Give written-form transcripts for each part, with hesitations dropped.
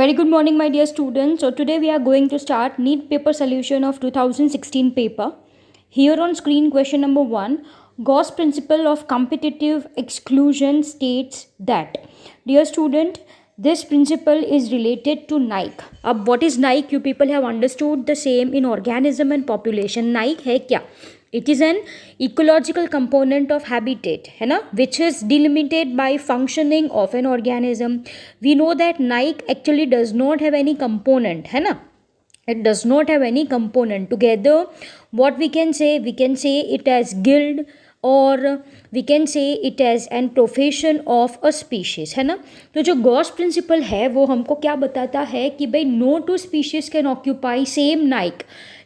Very good morning, my dear students. So today we are going to start NEET paper solution of 2016 paper. Here on screen, question number 1. Gauss principle of competitive exclusion states that. Dear student, this principle is related to Nike. अब what is Nike? You people have understood the same in organism and population. Nike है क्या? It is an ecological component of habitat, है ना, which is delimited by functioning of an organism. We know that Nike actually does not have any component, है ना. It does not have any component. Together, what we can say it as guild, और we can say it as an profession of a species, है ना. तो जो Gauss principal है वो हमको क्या बताता है कि भाई no two species can occupy same niche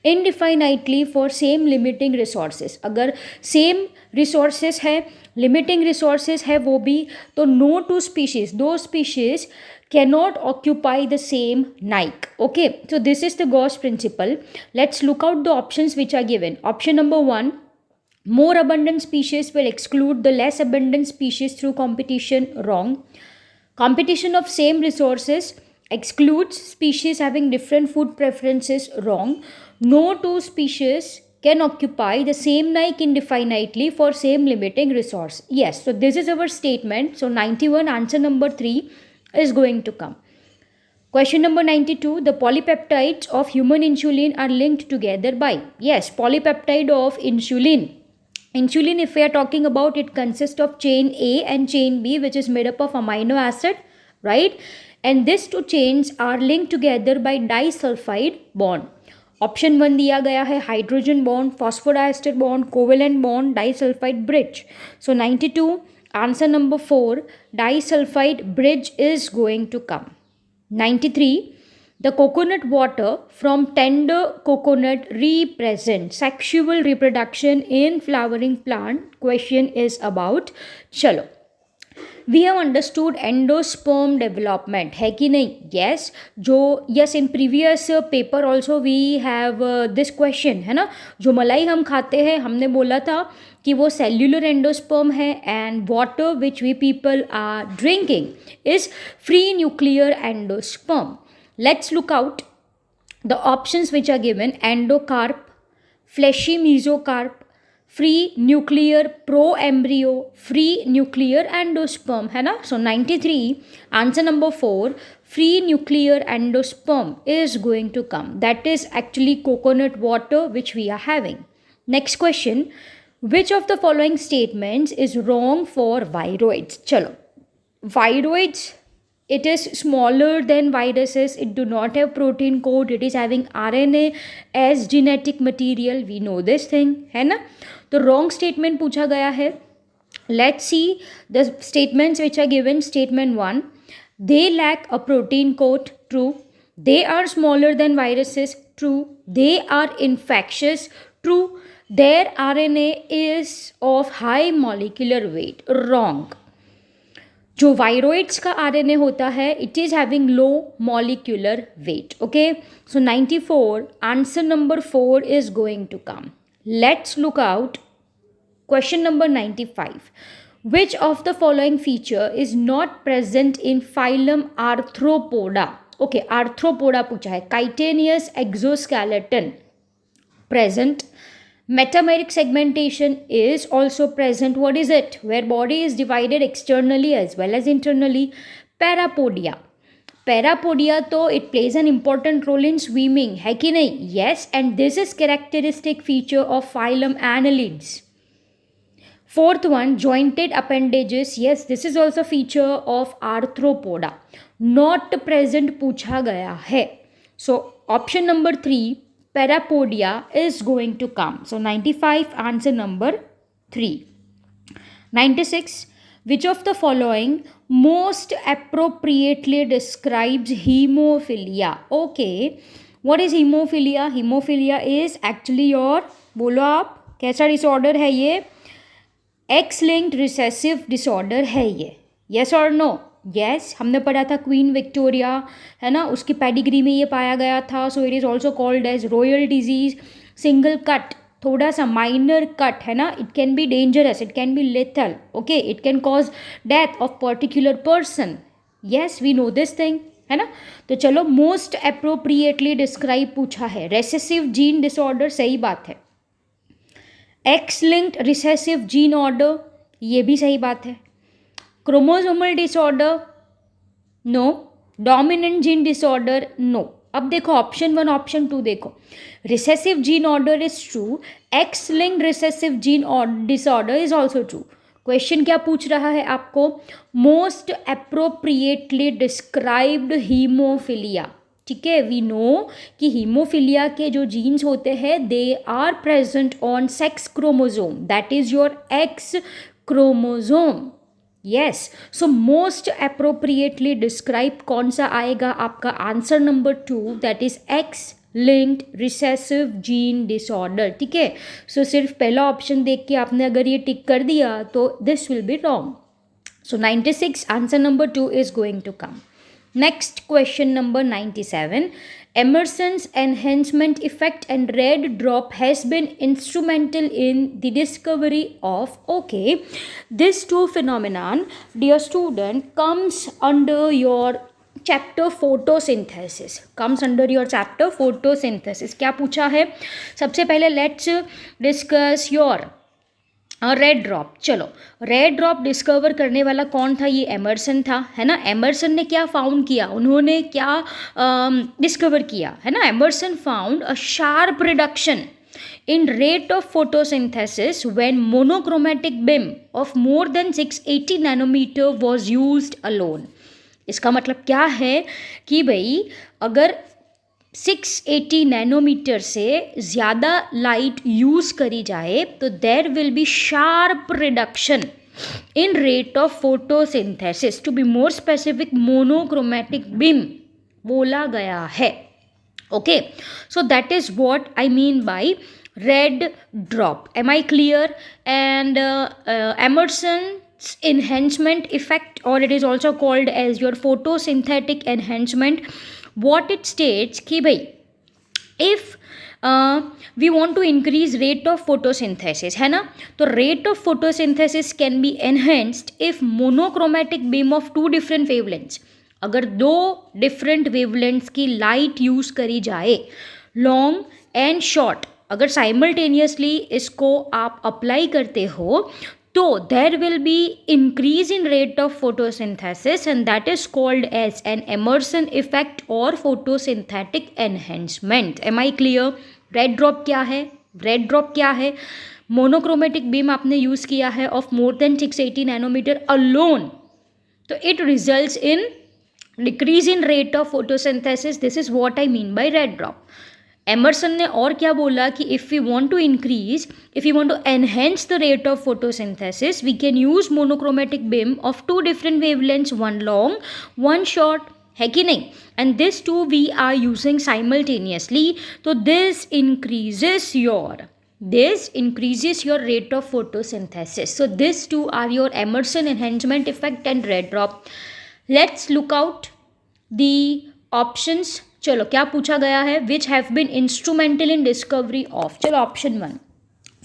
indefinitely for same limiting resources. अगर सेम रिसोर्सेज है, लिमिटिंग रिसोर्सेज है वो भी, तो नो टू स्पीशीज़, दो species cannot occupy the same Nike. Okay, so this is the Gauss principle. Let's look out the options which are given. Option number 1, more abundant species will exclude the less abundant species through competition. Wrong. Competition of same resources excludes species having different food preferences. Wrong. No two species can occupy the same Nike indefinitely for same limiting resource. Yes, so this is our statement. So 91, answer number 3 is going to come. Question number 92, the polypeptides of human insulin are linked together by. Yes, polypeptide of insulin. Insulin, if we are talking about, it consists of chain A and chain B, which is made up of amino acid, right? And these two chains are linked together by disulfide bond. Option 1 दिया गया है hydrogen bond, phosphodiester bond, covalent bond, disulphide bridge. So 92, answer number 4, disulfide bridge is going to come. 93, the coconut water from tender coconut represents sexual reproduction in flowering plant. Question is about. चलो, we have understood endosperm development, है कि नहीं? Yes, जो yes in previous paper also we have this question, है ना. जो मलाई हम खाते हैं, हमने बोला था कि वो cellular endosperm है, and water which we people are drinking is free nuclear endosperm. Let's look out the options which are given. Endocarp, fleshy mesocarp, free nuclear proembryo, free nuclear endosperm, है ना. So 93, answer number 4, free nuclear endosperm is going to come. That is actually coconut water which we are having. Next question, which of the following statements is wrong for viroids? चलो, viroids, it is smaller than viruses, it do not have protein coat, it is having RNA as genetic material. We know this thing, है ना. तो wrong statement पूछा गया है. Let's see the statements which are given. Statement 1, they lack a protein coat. True. They are smaller than viruses. True. They are infectious. True. Their RNA is of high molecular weight. Wrong. जो viroids का RNA होता है, it is having low molecular weight. Okay, so 94, answer number 4 is going to come. Let's look out question number 95. Which of the following feature is not present in phylum Arthropoda? Okay, Arthropoda पूछा है. Chitinous exoskeleton present. Metameric segmentation is also present. What is it? Where body is divided externally as well as internally. Parapodia. Parapodia तो it plays an important role in swimming, है कि नहीं? Yes, and this is characteristic feature of phylum Annelids. Fourth one, jointed appendages. Yes, this is also feature of Arthropoda. Not present पूछा गया है. So option number 3, Parapodia is going to come. So 95, answer number 3. 96, which of the following most appropriately describes hemophilia? Okay, what is hemophilia? Hemophilia is actually your, बोलो आप कैसा disorder है ये? X-linked recessive disorder है ये. Yes or no? Yes, हमने पढ़ा था क्वीन विक्टोरिया, है ना, उसकी पेडिग्री में ये पाया गया था. So it is also called as royal disease. Single cut, थोड़ा सा माइनर कट, है ना, it can be dangerous, it can be lethal. Okay, it can cause death of particular person. Yes, we know this thing. है ना। तो चलो, most appropriately describe पूछा है, रेसेसिव जीन डिसऑर्डर, सही बात है। X linked recessive gene order, ये भी सही बात है। Chromosomal disorder, no. Dominant gene disorder, no. अब देखो ऑप्शन 1 ऑप्शन 2 देखो, recessive gene order is true, X linked recessive gene disorder is also true. Question क्या पूछ रहा है आपको, मोस्ट अप्रोप्रिएटली डिस्क्राइब्ड हीमोफिलिया। ठीक है, वी नो कि हीमोफिलिया के जो जीन्स होते हैं they are present on sex chromosome, that is your X chromosome. Yes, so most appropriately describe कौन सा आएगा आपका, answer number 2, that is X linked recessive gene disorder. ठीक है, सो सिर्फ पहला ऑप्शन देख के आपने अगर ये टिक कर दिया तो this will be wrong. So 96 answer number 2 is going to come. Next, question number 97. Emerson's enhancement effect and red drop has been instrumental in the discovery of, okay, this two phenomenon, dear student, comes under your chapter photosynthesis, comes under your chapter photosynthesis. क्या पूछा है, सबसे पहले let's discuss your red drop. चलो, red drop discover करने वाला कौन था, ये एमर्सन था, है ना। एमर्सन ने क्या फाउंड किया, उन्होंने क्या डिस्कवर किया, है ना। Emerson found a sharp reduction in rate of photosynthesis when monochromatic beam of more than 680 nanometer was used alone। इसका मतलब क्या है कि भाई अगर 680 नैनोमीटर से ज़्यादा लाइट यूज़ करी जाए तो there will be sharp reduction in rate of photosynthesis, to be more specific monochromatic beam बोला गया है। Okay, so that is what I mean by red drop. Am I clear? And Emerson's enhancement effect, or it is also called as your photosynthetic enhancement, what it states कि भाई if we want to increase rate of photosynthesis, है ना, तो rate of photosynthesis can be enhanced if monochromatic beam of two different wavelengths, अगर दो different wavelengths की light use करी जाए, long and short, अगर simultaneously इसको आप apply करते हो तो there will be increase in rate of photosynthesis and that is called as an Emerson effect or photosynthetic enhancement। am I clear? Red drop क्या है, रेड ड्रॉप क्या है, मोनोक्रोमेटिक बीम आपने यूज़ किया है of more than 680 nanometre alone, तो it results in decrease in rate of photosynthesis, this is what I mean by red drop. Emerson ने और क्या बोला कि if we want to increase, if you want to enhance the rate of photosynthesis we can use monochromatic beam of two different wavelengths, one long one short, है कि नहीं, and this two we are using simultaneously, तो this increases your rate of photosynthesis. So these two are your Emerson enhancement effect and red drop. Let's look out the options. चलो क्या पूछा गया है, which have been instrumental in discovery of, चलो option 1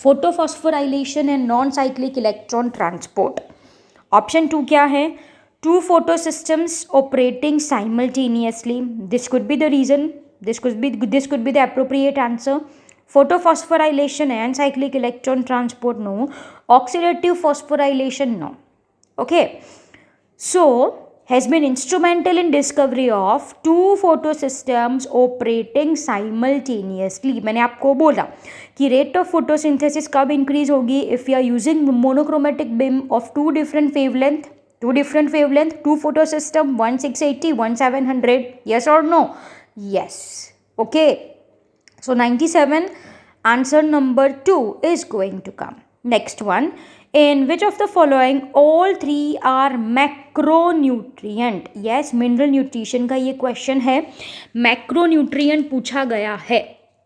photophosphorylation and non cyclic electron transport. Option 2 क्या है, two photo systems operating simultaneously, this could be the reason, this could be the appropriate answer. Photofosphorylation and cyclic electron transport, no. Oxidative phosphorylation, no. Okay, so has been instrumental in discovery of two photosystems operating simultaneously। मैंने आपको बोला कि rate of photosynthesis कब increase होगी, if we are using monochromatic beam of two different wavelength, two photosystem, one 680, one 700, yes or no? Yes, okay. So 97 answer number 2 is going to come. Next one, in which of the following all three are macronutrient? Yes, mineral nutrition का ये question है, macronutrient पूछा गया है।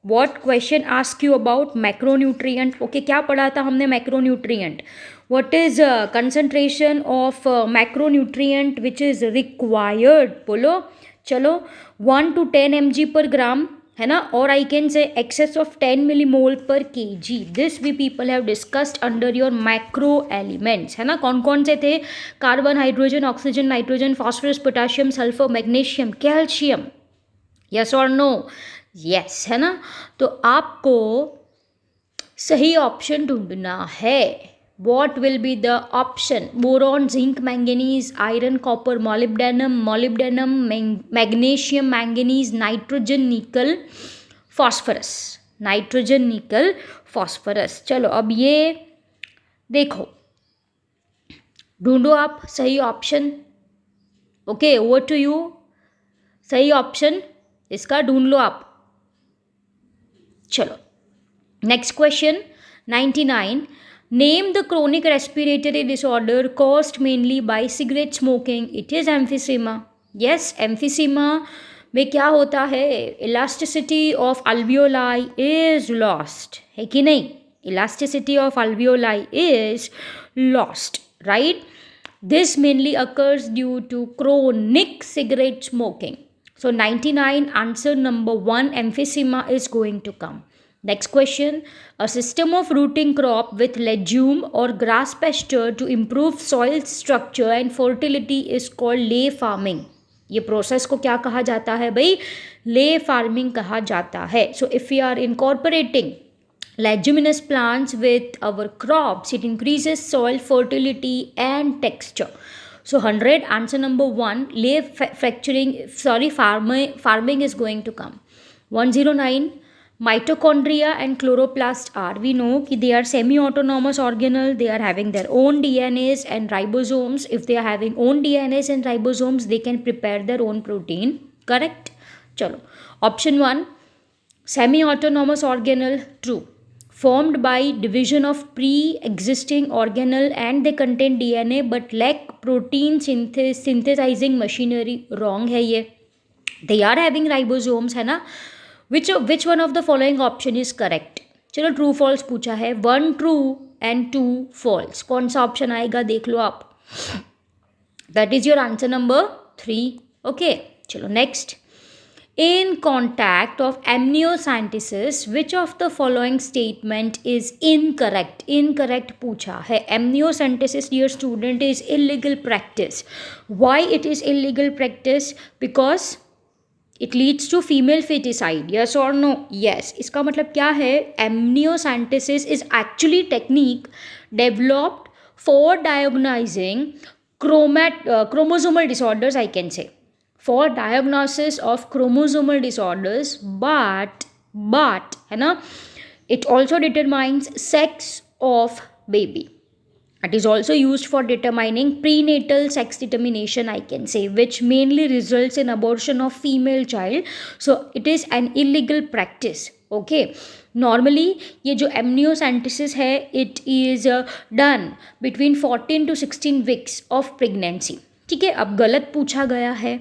What question ask you about macronutrient? Okay, क्या पढ़ा था हमने macronutrient? What is concentration of macronutrient which is required? बोलो, चलो 1 to 10 mg per gram है ना, और I can say excess of 10 millimole पर kg, this we people have discussed under your macro elements, है ना। कौन कौन से थे? Carbon, hydrogen, oxygen, nitrogen, phosphorus, potassium, sulphur, magnesium, calcium, yes और नो? यस, है ना। तो आपको सही ऑप्शन ढूंढना है। What will be the option? Boron, zinc, manganese, iron, copper, molybdenum, magnesium, manganese, nitrogen, nickel, phosphorus, nitrogen, nickel, phosphorus। चलो अब ये देखो, ढूंढो आप सही option. Okay, over to you. सही ऑप्शन इसका ढूंढ लो आप। चलो next question 99। Name the chronic respiratory disorder caused mainly by cigarette smoking. It is emphysema. Yes, emphysema में क्या होता है? Elasticity of alveoli is lost. है कि नहीं? Elasticity of alveoli is lost, right? This mainly occurs due to chronic cigarette smoking. So 99, answer number 1, emphysema is going to come. Next question, a system of rooting crop with legume or grass pasture to improve soil structure and fertility is called lay farming. ये process को क्या कहा जाता है भाई? Ley farming कहा जाता है. So if we are incorporating leguminous plants with our crops, it increases soil fertility and texture. So 100, answer number 1, lay farming is going to come. 109, mitochondria and chloroplast are, we know कि they are semi-autonomous organelle, they are having their own DNAs and ribosomes. If they are having own DNAs and ribosomes, they can prepare their own protein, correct? चलो, option 1, semi-autonomous organelle, true. Formed by division of pre-existing organelle and they contain DNA but lack protein synthesizing machinery, wrong है ये. They are having ribosomes, है ना. Which one of the following option is correct? चलो true false पूछा है, 1 true and 2 false, कौन सा option आएगा देख लो आप. That is your answer number 3. Okay, चलो next. In contact of amniocentesis, which of the following statement is incorrect? Incorrect पूछा है. Amniocentesis, dear student, is illegal practice. Why it is illegal practice? Because it leads to female feticide. Yes or no? Yes. इसका मतलब क्या है? Amniocentesis is actually technique developed for diagnosing chromosomal disorders, I can say. For diagnosis of chromosomal disorders, but है ना, it also determines sex of baby. It is also used for determining prenatal sex determination, I can say, which mainly results in abortion of female child. So it is an illegal practice. Okay, normally ये जो amniocentesis है, it is done between 14 to 16 weeks of pregnancy. ठीक है, अब गलत पूछा गया है.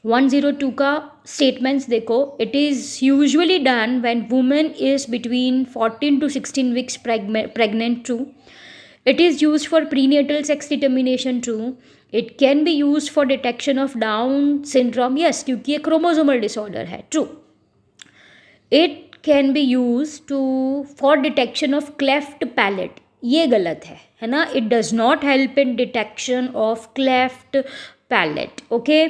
102 का स्टेटमेंट्स देखो. It is usually done when women is between 14 to 16 weeks pregnant. True. It is used for prenatal sex determination. True. It can be used for detection of Down syndrome. Yes, क्योंकि ये chromosomal disorder है. True. It can be used for detection of cleft palate. ये गलत है ना. It does not help in detection of cleft palate. Okay.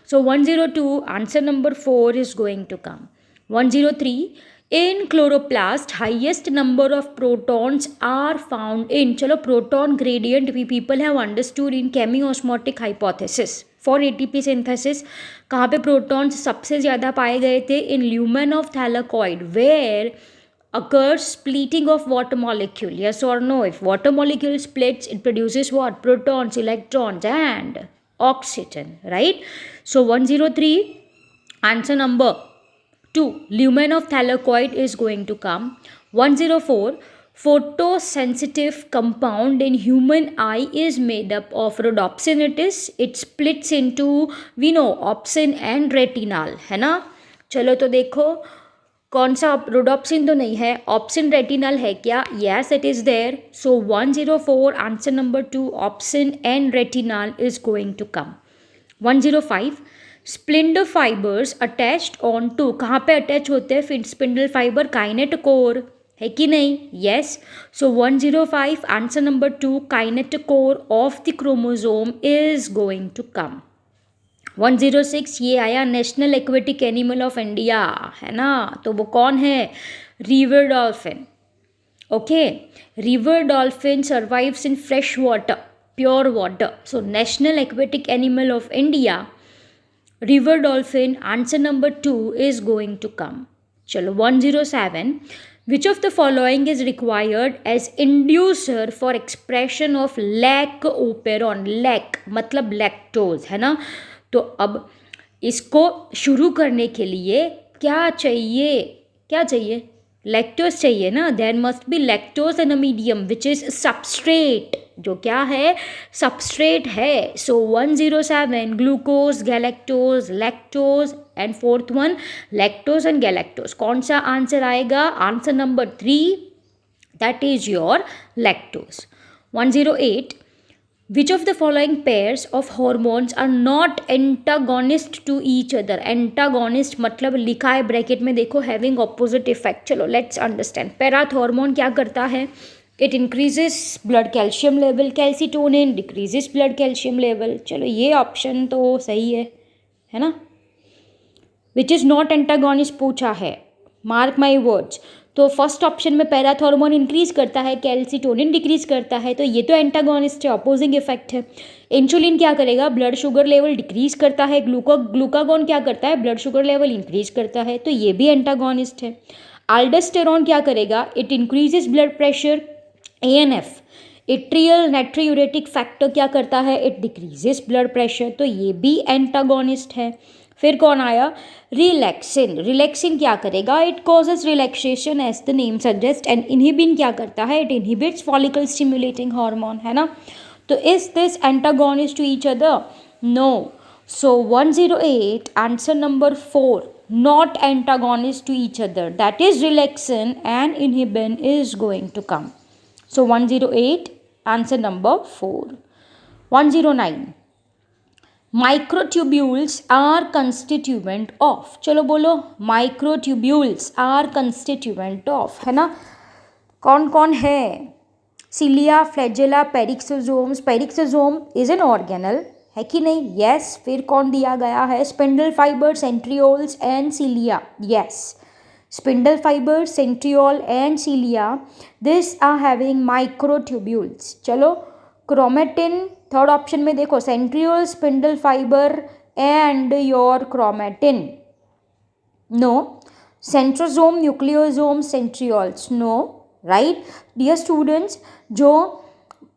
So 102, answer number 4 is going to come. 103, in chloroplast highest number of protons are found in, चलो proton gradient we people have understood in chemiosmotic hypothesis for ATP synthesis. कहाँ पे protons सबसे ज़्यादा पाए गए थे? in lumen of thylakoid, where occurs splitting of water molecule. Yes or no? If water molecule splits, it produces what? Protons, electrons and oxygen, right? So 103, answer number 2, lumen of thylakoid is going to come. 104, photosensitive compound in human eye is made up of rhodopsin. It splits into, we know, opsin and retinal, है ना. चलो तो देखो कौन सा, rhodopsin तो नहीं है, ऑप्सिन रेटिनल है क्या? Yes, it is there. So 104, answer number 2, opsin and retinal is going to come. 105, spindle fibres attached on to, कहाँ पे अटैच होते हैं स्पिंडल फाइबर? काइनेटोकोर, है कि नहीं? Yes. So 105 answer number 2 kinetochore of the chromosome is going to come. 106 ये आया national aquatic animal of India, है ना? तो वो कौन है? River dolphin. Okay, river dolphin survives in fresh water, pure water. So national aquatic animal of India, river dolphin. Answer number 2 is going to come. चलो 107 which of the following is required as inducer for expression of lac operon? Lack मतलब lactose, है ना? तो अब इसको शुरू करने के लिए क्या चाहिए? क्या चाहिए? लैक्टोज चाहिए ना. There must be lactose in a medium which is substrate, जो क्या है? सबस्ट्रेट है. So 107 glucose, galactose, lactose and fourth one lactose and galactose. कौन सा आंसर आएगा? Answer number 3, that is your lactose. 108 Which of the following pairs of hormones are not antagonist to each other? Antagonist मतलब लिखा है bracket में, देखो, having opposite effect. चलो let's understand. पैराथ hormone क्या करता है? It increases blood calcium level. Calcitonin decreases blood calcium level. चलो ये ऑप्शन तो सही है ना? Which is not antagonist पूछा है, मार्क माई वर्ड्स. तो फर्स्ट ऑप्शन में पैराथ हार्मोन इंक्रीज करता है, कैल्सीटोनिन डिक्रीज करता है, तो ये तो एंटागोनिस्ट है, अपोजिंग इफेक्ट है. इंसुलिन क्या करेगा? ब्लड शुगर लेवल डिक्रीज करता है. ग्लूकागॉन क्या करता है? ब्लड शुगर लेवल इंक्रीज करता है, तो ये भी एंटागोनिस्ट है. आल्डोस्टेरोन क्या करेगा? It increases blood pressure. ANF atrial natriuretic factor क्या करता है? इट डिक्रीजेस ब्लड प्रेशर, तो ये भी एंटागोनिस्ट है. फिर कौन आया? रिलैक्सिन. रिलैक्सिन क्या करेगा? It causes relaxation as the name suggest. And inhibin क्या करता है? It inhibits follicle stimulating hormone, है ना? तो is this antagonist to each other? No. So 108 answer number 4 not antagonist to each other, that is relaxin and inhibin is going to come. So 108 answer number 4. 109 microtubules are constituent of. चलो बोलो, microtubules are constituent of, है ना? कौन कौन है? Cilia, flagella, peroxisomes. Peroxisome is an organelle, है कि नहीं? यस. फिर कौन दिया गया है? Spindle fibre, centrioles and cilia. Yes, spindle fibre, centriole and cilia, this are having microtubules. चलो क्रोमेटिन थर्ड ऑप्शन में देखो, centriole, spindle fibre and your chromatin. No. Centrosome, nucleosome, centrioles. No. Right dear students, जो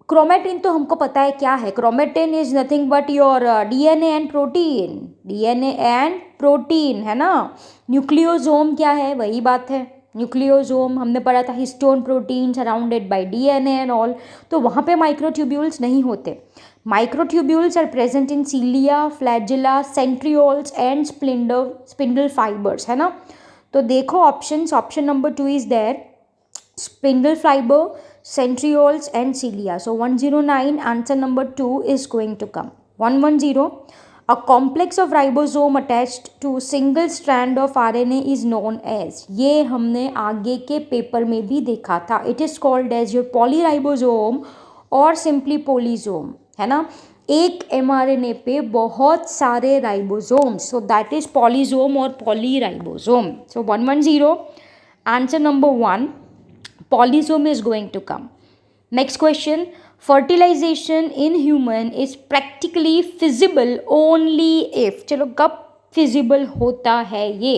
chromatin तो हमको पता है क्या है. Chromatin is nothing but your DNA and protein. DNA and protein, है ना? न्यूक्लियोसोम क्या है? वही बात है, न्यूक्लियोसोम हमने पढ़ा था, histone protein surrounded by DNA and all. तो वहाँ पे माइक्रोट्यूब्यूल्स नहीं होते. Microtubules are present in cilia, flagella, centrioles and spindle fibres, है ना? तो देखो options. Option number 2 is there, spindle fiber, centrioles and cilia. So 109 answer number 2 is going to come. 110 a complex of ribosome attached to single strand of RNA is known as. ये हमने आगे के paper में भी देखा था. It is called as your polyribosome or simply polysome, है ना? एक mRNA पे बहुत सारे ribosomes, so that is polysome और polyribosome. So 110 answer number 1 polysome is going to come. Next question, fertilization in human is practically feasible only if. चलो कब feasible होता है ये?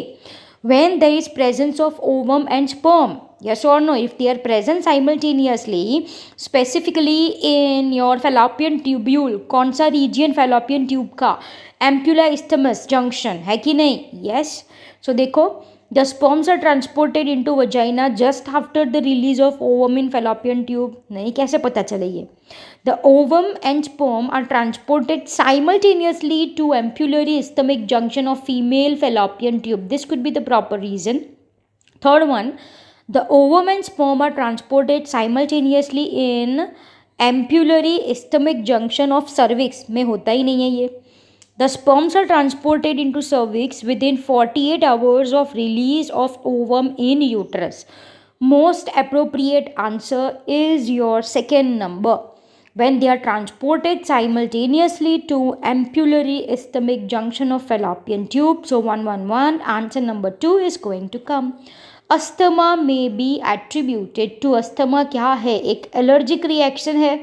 When there is presence of ovum and sperm. Yes or no? If they are present simultaneously, specifically in your fallopian tubule. कौन सा region fallopian tube का? Ampulla isthmus junction, है कि नहीं? Yes. So देखो, the sperms are transported into vagina just after the release of ovum in fallopian tube. नहीं, कैसे पता चले ये? The ovum and sperm are transported simultaneously to ampullary isthmic junction of female fallopian tube. This could be the proper reason. Third one, the ovum and sperm are transported simultaneously in ampullary isthmic junction of cervix. में होता ही नहीं है ये. The sperms are transported into cervix within 48 hours of release of ovum in uterus. Most appropriate answer is your second number. When they are transported simultaneously to ampullary isthmic junction of fallopian tube. So 111, answer number 2 is going to come. Asthma में be attributed to, asthma क्या है, एक allergic reaction है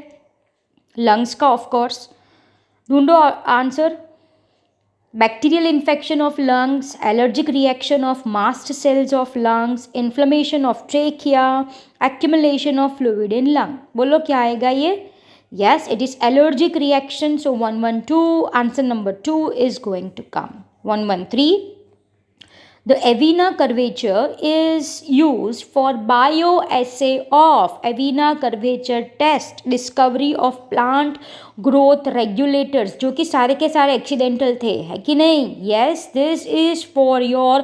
lungs का, of course. ढूंढो answer. Bacterial infection of lungs, allergic reaction of mast cells of lungs, inflammation of trachea, accumulation of fluid in lung. बोलो क्या आएगा ये. Yes, it is allergic reaction. So 112, answer number 2 is going to come. 113. The Avena curvature is used for bioassay of Avena curvature test, discovery of plant growth regulators, जो कि सारे के सारे accidental थे, है कि नहीं. Yes, this is for your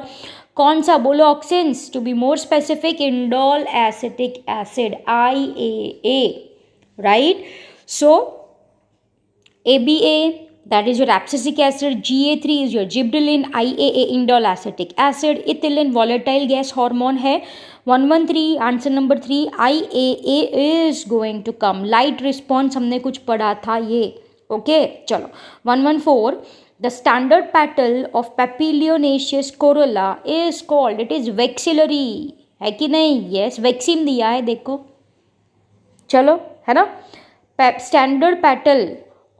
कौन सा बोलो auxins, to be more specific indole acetic acid IAA, right? So ABA, that is your abscisic acid, GA3 is your gibberellin, IAA indole acetic acid, ethylene volatile gas hormone है. 113, answer number 3 IAA is going to come. Light response हमने कुछ पढ़ा था ये. Okay चलो. 114, the standard petal of papilionaceous corolla is called, it is vexillary, है कि नहीं. yes, वैक्सीन दिया है देखो. चलो है ना. Standard petal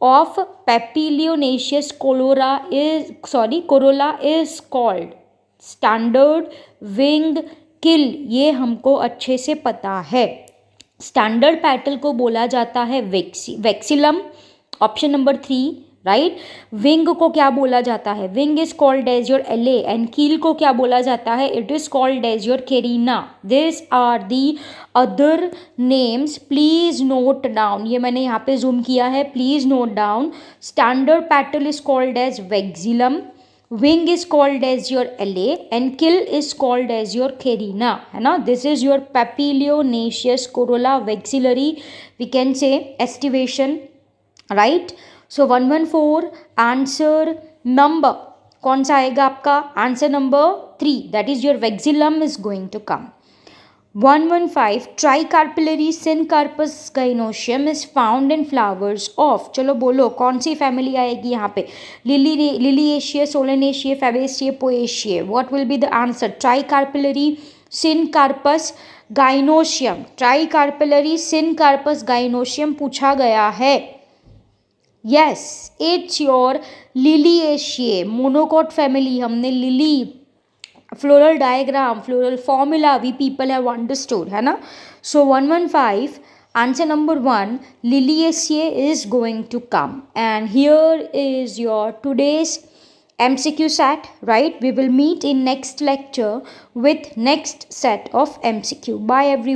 of papilionaceous corolla is called standard wing kill. ये हमको अच्छे से पता है. स्टैंडर्ड पेटल को बोला जाता है vexillum, option number 3, right. Wing को क्या बोला जाता है, wing is called as your alae, and keel को क्या बोला जाता है, it is called as your carina. This are the other names, please note down. ये मैंने यहाँ पे जूम किया है, please note down. Standard petal is called as vexillum, wing is called as your LA, and kill is called as your carina, है ना. this is your papilionaceous corolla vexillary, we can say estivation, right. so 114, answer number कौन सा आएगा आपका, answer number 3, that is your vexillum is going to come. 115, tricarpillary syncarpus gynoecium is found in flowers of, चलो बोलो कौन सी family आएगी यहाँ पे, Liliaceae, Solanaceae, Fabaceae, Poaceae. What will be the answer, tricarpellary syncarpous gynoecium. Tricarpellary syncarpous gynoecium पूछा गया है. Yes, it's your Liliaceae, monocot family. हमने lily, floral diagram, floral formula we people have understood, है ना. so 115, answer number 1 Liliaceae is going to come. and here is your today's MCQ set, right. we will meet in next lecture with next set of MCQ. Bye everyone.